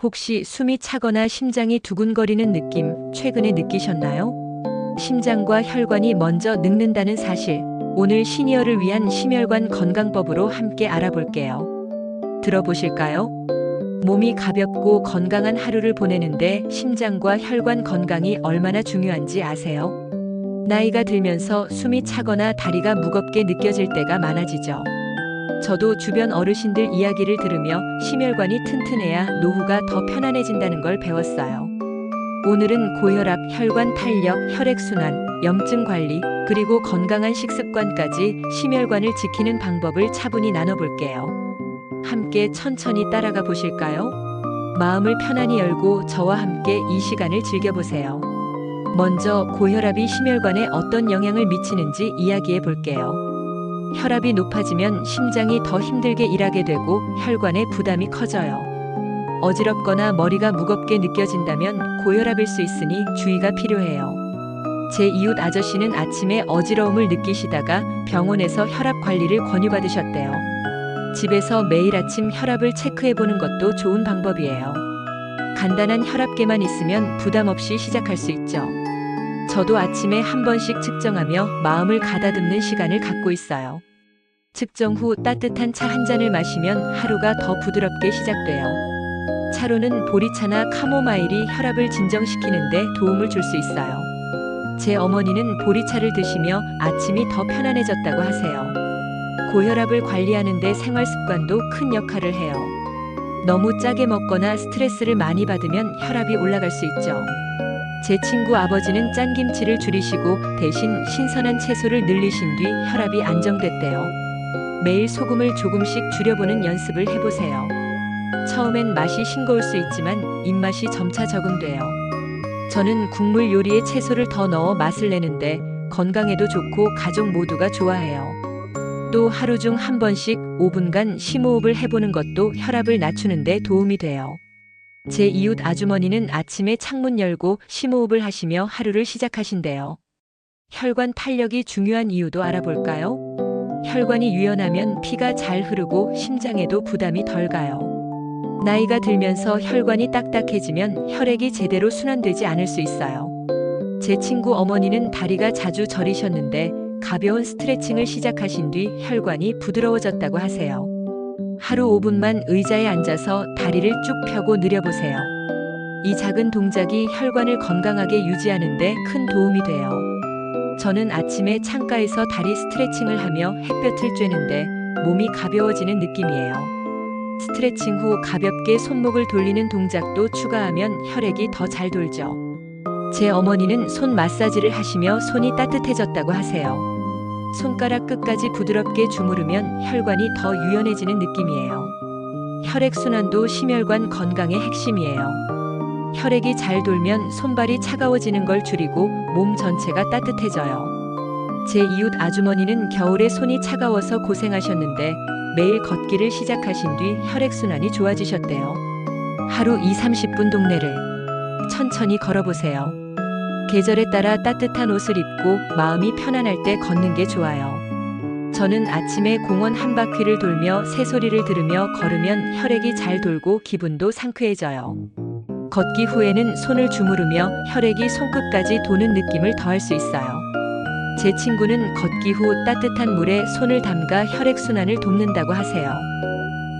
혹시 숨이 차거나 심장이 두근거리는 느낌 최근에 느끼셨나요? 심장과 혈관이 먼저 늙는다는 사실, 오늘 시니어를 위한 심혈관 건강법으로 함께 알아볼게요. 들어보실까요? 몸이 가볍고 건강한 하루를 보내는데 심장과 혈관 건강이 얼마나 중요한지 아세요? 나이가 들면서 숨이 차거나 다리가 무겁게 느껴질 때가 많아지죠. 저도 주변 어르신들 이야기를 들으며 심혈관이 튼튼해야 노후가 더 편안해진다는 걸 배웠어요. 오늘은 고혈압, 혈관 탄력, 혈액순환, 염증 관리, 그리고 건강한 식습관까지 심혈관을 지키는 방법을 차분히 나눠볼게요. 함께 천천히 따라가 보실까요? 마음을 편안히 열고 저와 함께 이 시간을 즐겨보세요. 먼저 고혈압이 심혈관에 어떤 영향을 미치는지 이야기해 볼게요. 혈압이 높아지면 심장이 더 힘들게 일하게 되고 혈관에 부담이 커져요. 어지럽거나 머리가 무겁게 느껴진다면 고혈압일 수 있으니 주의가 필요해요. 제 이웃 아저씨는 아침에 어지러움을 느끼시다가 병원에서 혈압 관리를 권유받으셨대요. 집에서 매일 아침 혈압을 체크해 보는 것도 좋은 방법이에요. 간단한 혈압계만 있으면 부담 없이 시작할 수 있죠. 저도 아침에 한 번씩 측정하며 마음을 가다듬는 시간을 갖고 있어요. 측정 후 따뜻한 차 한 잔을 마시면 하루가 더 부드럽게 시작돼요. 차로는 보리차나 카모마일이 혈압을 진정시키는데 도움을 줄 수 있어요. 제 어머니는 보리차를 드시며 아침이 더 편안해졌다고 하세요. 고혈압을 관리하는데 생활 습관도 큰 역할을 해요. 너무 짜게 먹거나 스트레스를 많이 받으면 혈압이 올라갈 수 있죠. 제 친구 아버지는 짠 김치를 줄이시고 대신 신선한 채소를 늘리신 뒤 혈압이 안정됐대요. 매일 소금을 조금씩 줄여보는 연습을 해보세요. 처음엔 맛이 싱거울 수 있지만 입맛이 점차 적응돼요. 저는 국물 요리에 채소를 더 넣어 맛을 내는데 건강에도 좋고 가족 모두가 좋아해요. 또 하루 중 한 번씩 5분간 심호흡을 해보는 것도 혈압을 낮추는 데 도움이 돼요. 제 이웃 아주머니는 아침에 창문 열고 심호흡을 하시며 하루를 시작하신대요. 혈관 탄력이 중요한 이유도 알아볼까요? 혈관이 유연하면 피가 잘 흐르고 심장에도 부담이 덜 가요. 나이가 들면서 혈관이 딱딱해지면 혈액이 제대로 순환되지 않을 수 있어요. 제 친구 어머니는 다리가 자주 저리셨는데 가벼운 스트레칭을 시작하신 뒤 혈관이 부드러워졌다고 하세요. 하루 5분만 의자에 앉아서 다리를 쭉 펴고 느려보세요. 이 작은 동작이 혈관을 건강하게 유지하는 데 큰 도움이 돼요. 저는 아침에 창가에서 다리 스트레칭을 하며 햇볕을 쬐는데 몸이 가벼워지는 느낌이에요. 스트레칭 후 가볍게 손목을 돌리는 동작도 추가하면 혈액이 더 잘 돌죠. 제 어머니는 손 마사지를 하시며 손이 따뜻해졌다고 하세요. 손가락 끝까지 부드럽게 주무르면 혈관이 더 유연해지는 느낌이에요. 혈액순환도 심혈관 건강의 핵심이에요. 혈액이 잘 돌면 손발이 차가워지는 걸 줄이고 몸 전체가 따뜻해져요. 제 이웃 아주머니는 겨울에 손이 차가워서 고생하셨는데 매일 걷기를 시작하신 뒤 혈액순환이 좋아지셨대요. 하루 20-30분 동네를 천천히 걸어보세요. 계절에 따라 따뜻한 옷을 입고 마음이 편안할 때 걷는 게 좋아요. 저는 아침에 공원 한 바퀴를 돌며 새소리를 들으며 걸으면 혈액이 잘 돌고 기분도 상쾌해져요. 걷기 후에는 손을 주무르며 혈액이 손끝까지 도는 느낌을 더할 수 있어요. 제 친구는 걷기 후 따뜻한 물에 손을 담가 혈액순환을 돕는다고 하세요.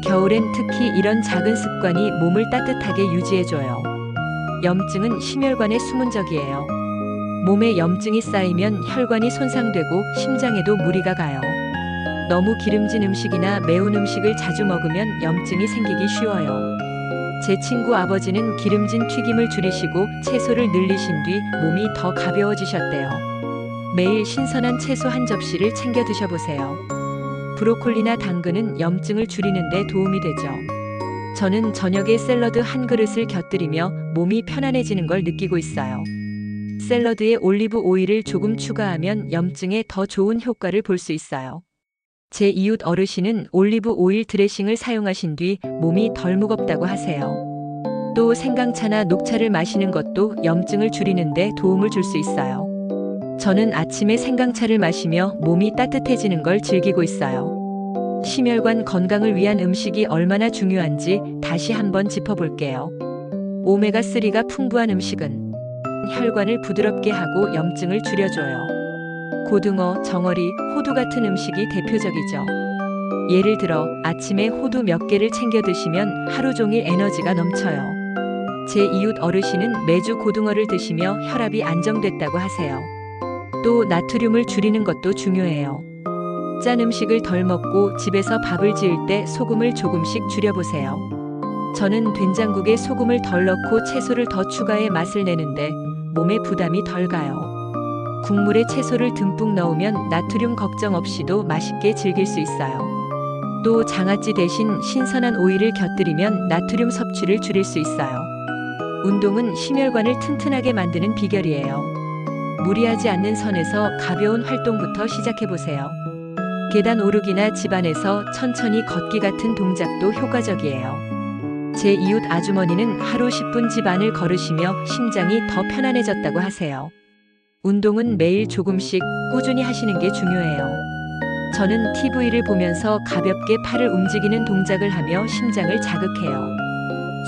겨울엔 특히 이런 작은 습관이 몸을 따뜻하게 유지해줘요. 염증은 심혈관의 숨은 적이에요. 몸에 염증이 쌓이면 혈관이 손상되고 심장에도 무리가 가요. 너무 기름진 음식이나 매운 음식을 자주 먹으면 염증이 생기기 쉬워요. 제 친구 아버지는 기름진 튀김을 줄이시고 채소를 늘리신 뒤 몸이 더 가벼워지셨대요. 매일 신선한 채소 한 접시를 챙겨 드셔보세요. 브로콜리나 당근은 염증을 줄이는 데 도움이 되죠. 저는 저녁에 샐러드 한 그릇을 곁들이며 몸이 편안해지는 걸 느끼고 있어요. 샐러드에 올리브 오일을 조금 추가하면 염증에 더 좋은 효과를 볼 수 있어요. 제 이웃 어르신은 올리브 오일 드레싱을 사용하신 뒤 몸이 덜 무겁다고 하세요. 또 생강차나 녹차를 마시는 것도 염증을 줄이는 데 도움을 줄 수 있어요. 저는 아침에 생강차를 마시며 몸이 따뜻해지는 걸 즐기고 있어요. 심혈관 건강을 위한 음식이 얼마나 중요한지 다시 한번 짚어볼게요. 오메가3가 풍부한 음식은 혈관을 부드럽게 하고 염증을 줄여줘요. 고등어, 정어리, 호두 같은 음식이 대표적이죠. 예를 들어 아침에 호두 몇 개를 챙겨 드시면 하루 종일 에너지가 넘쳐요. 제 이웃 어르신은 매주 고등어를 드시며 혈압이 안정됐다고 하세요. 또 나트륨을 줄이는 것도 중요해요. 짠 음식을 덜 먹고 집에서 밥을 지을 때 소금을 조금씩 줄여보세요. 저는 된장국에 소금을 덜 넣고 채소를 더 추가해 맛을 내는데 몸에 부담이 덜 가요. 국물에 채소를 듬뿍 넣으면 나트륨 걱정 없이도 맛있게 즐길 수 있어요. 또 장아찌 대신 신선한 오이를 곁들이면 나트륨 섭취를 줄일 수 있어요. 운동은 심혈관을 튼튼하게 만드는 비결이에요. 무리하지 않는 선에서 가벼운 활동부터 시작해보세요. 계단 오르기나 집안에서 천천히 걷기 같은 동작도 효과적이에요. 제 이웃 아주머니는 하루 10분 집 안을 걸으시며 심장이 더 편안해졌다고 하세요. 운동은 매일 조금씩 꾸준히 하시는 게 중요해요. 저는 TV를 보면서 가볍게 팔을 움직이는 동작을 하며 심장을 자극해요.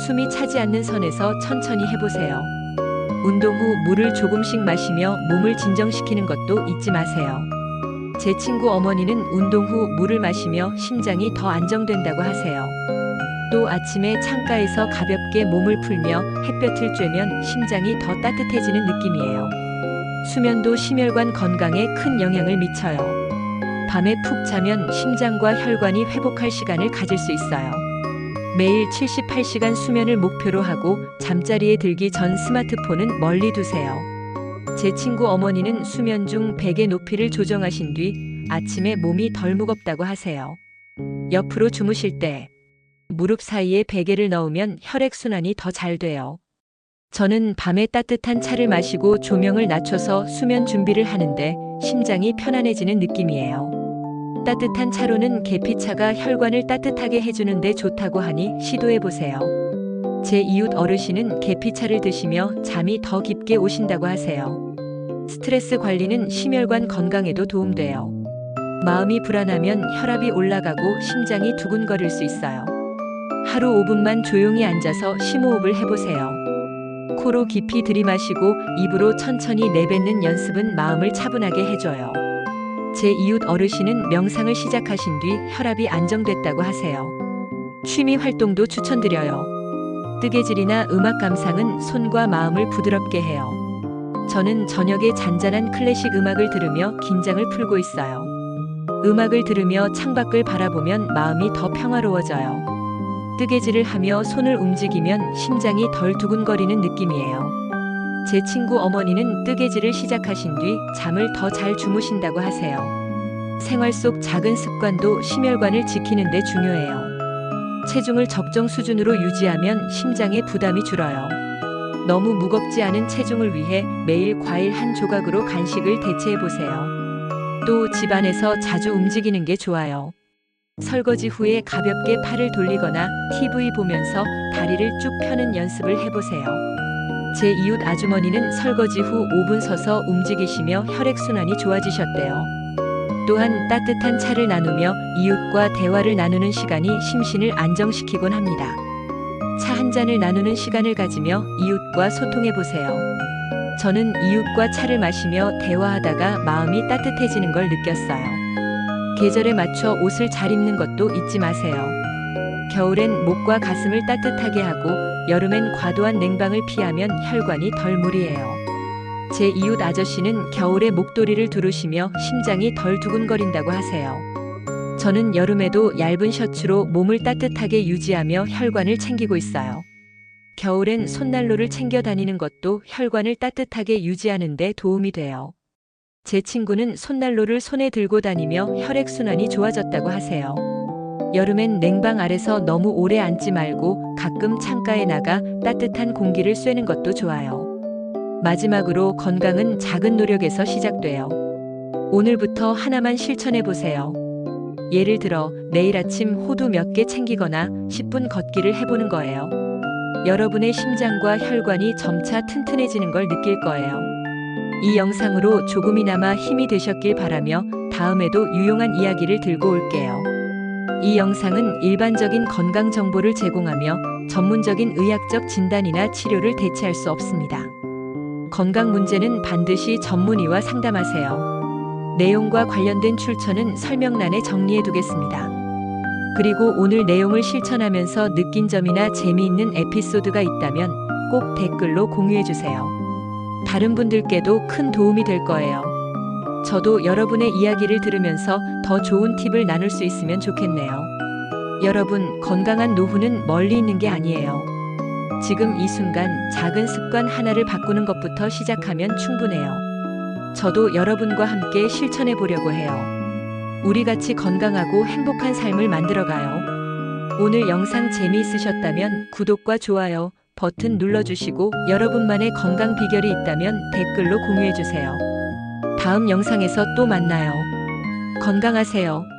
숨이 차지 않는 선에서 천천히 해보세요. 운동 후 물을 조금씩 마시며 몸을 진정시키는 것도 잊지 마세요. 제 친구 어머니는 운동 후 물을 마시며 심장이 더 안정된다고 하세요. 또 아침에 창가에서 가볍게 몸을 풀며 햇볕을 쬐면 심장이 더 따뜻해지는 느낌이에요. 수면도 심혈관 건강에 큰 영향을 미쳐요. 밤에 푹 자면 심장과 혈관이 회복할 시간을 가질 수 있어요. 매일 78시간 수면을 목표로 하고 잠자리에 들기 전 스마트폰은 멀리 두세요. 제 친구 어머니는 수면 중 베개 높이를 조정하신 뒤 아침에 몸이 덜 무겁다고 하세요. 옆으로 주무실 때 무릎 사이에 베개를 넣으면 혈액순환이 더 잘 돼요. 저는 밤에 따뜻한 차를 마시고 조명을 낮춰서 수면 준비를 하는데 심장이 편안해지는 느낌이에요. 따뜻한 차로는 계피차가 혈관을 따뜻하게 해주는데 좋다고 하니 시도해보세요. 제 이웃 어르신은 계피차를 드시며 잠이 더 깊게 오신다고 하세요. 스트레스 관리는 심혈관 건강에도 도움돼요. 마음이 불안하면 혈압이 올라가고 심장이 두근거릴 수 있어요. 하루 5분만 조용히 앉아서 심호흡을 해보세요. 코로 깊이 들이마시고 입으로 천천히 내뱉는 연습은 마음을 차분하게 해줘요. 제 이웃 어르신은 명상을 시작하신 뒤 혈압이 안정됐다고 하세요. 취미 활동도 추천드려요. 뜨개질이나 음악 감상은 손과 마음을 부드럽게 해요. 저는 저녁에 잔잔한 클래식 음악을 들으며 긴장을 풀고 있어요. 음악을 들으며 창밖을 바라보면 마음이 더 평화로워져요. 뜨개질을 하며 손을 움직이면 심장이 덜 두근거리는 느낌이에요. 제 친구 어머니는 뜨개질을 시작하신 뒤 잠을 더 잘 주무신다고 하세요. 생활 속 작은 습관도 심혈관을 지키는 데 중요해요. 체중을 적정 수준으로 유지하면 심장에 부담이 줄어요. 너무 무겁지 않은 체중을 위해 매일 과일 한 조각으로 간식을 대체해 보세요. 또 집안에서 자주 움직이는 게 좋아요. 설거지 후에 가볍게 팔을 돌리거나 TV 보면서 다리를 쭉 펴는 연습을 해보세요. 제 이웃 아주머니는 설거지 후 5분 서서 움직이시며 혈액순환이 좋아지셨대요. 또한 따뜻한 차를 나누며 이웃과 대화를 나누는 시간이 심신을 안정시키곤 합니다. 차 한 잔을 나누는 시간을 가지며 이웃과 소통해보세요. 저는 이웃과 차를 마시며 대화하다가 마음이 따뜻해지는 걸 느꼈어요. 계절에 맞춰 옷을 잘 입는 것도 잊지 마세요. 겨울엔 목과 가슴을 따뜻하게 하고 여름엔 과도한 냉방을 피하면 혈관이 덜 무리해요. 제 이웃 아저씨는 겨울에 목도리를 두르시며 심장이 덜 두근거린다고 하세요. 저는 여름에도 얇은 셔츠로 몸을 따뜻하게 유지하며 혈관을 챙기고 있어요. 겨울엔 손난로를 챙겨 다니는 것도 혈관을 따뜻하게 유지하는 데 도움이 돼요. 제 친구는 손난로를 손에 들고 다니며 혈액순환이 좋아졌다고 하세요. 여름엔 냉방 아래서 너무 오래 앉지 말고 가끔 창가에 나가 따뜻한 공기를 쐬는 것도 좋아요. 마지막으로 건강은 작은 노력에서 시작돼요. 오늘부터 하나만 실천해 보세요. 예를 들어 내일 아침 호두 몇 개 챙기거나 10분 걷기를 해보는 거예요. 여러분의 심장과 혈관이 점차 튼튼해지는 걸 느낄 거예요. 이 영상으로 조금이나마 힘이 되셨길 바라며 다음에도 유용한 이야기를 들고 올게요. 이 영상은 일반적인 건강 정보를 제공하며 전문적인 의학적 진단이나 치료를 대체할 수 없습니다. 건강 문제는 반드시 전문의와 상담하세요. 내용과 관련된 출처는 설명란에 정리해 두겠습니다. 그리고 오늘 내용을 실천하면서 느낀 점이나 재미있는 에피소드가 있다면 꼭 댓글로 공유해 주세요. 다른 분들께도 큰 도움이 될 거예요. 저도 여러분의 이야기를 들으면서 더 좋은 팁을 나눌 수 있으면 좋겠네요. 여러분, 건강한 노후는 멀리 있는 게 아니에요. 지금 이 순간 작은 습관 하나를 바꾸는 것부터 시작하면 충분해요. 저도 여러분과 함께 실천해 보려고 해요. 우리 같이 건강하고 행복한 삶을 만들어가요. 오늘 영상 재미있으셨다면 구독과 좋아요 버튼 눌러주시고 여러분만의 건강 비결이 있다면 댓글로 공유해주세요. 다음 영상에서 또 만나요. 건강하세요.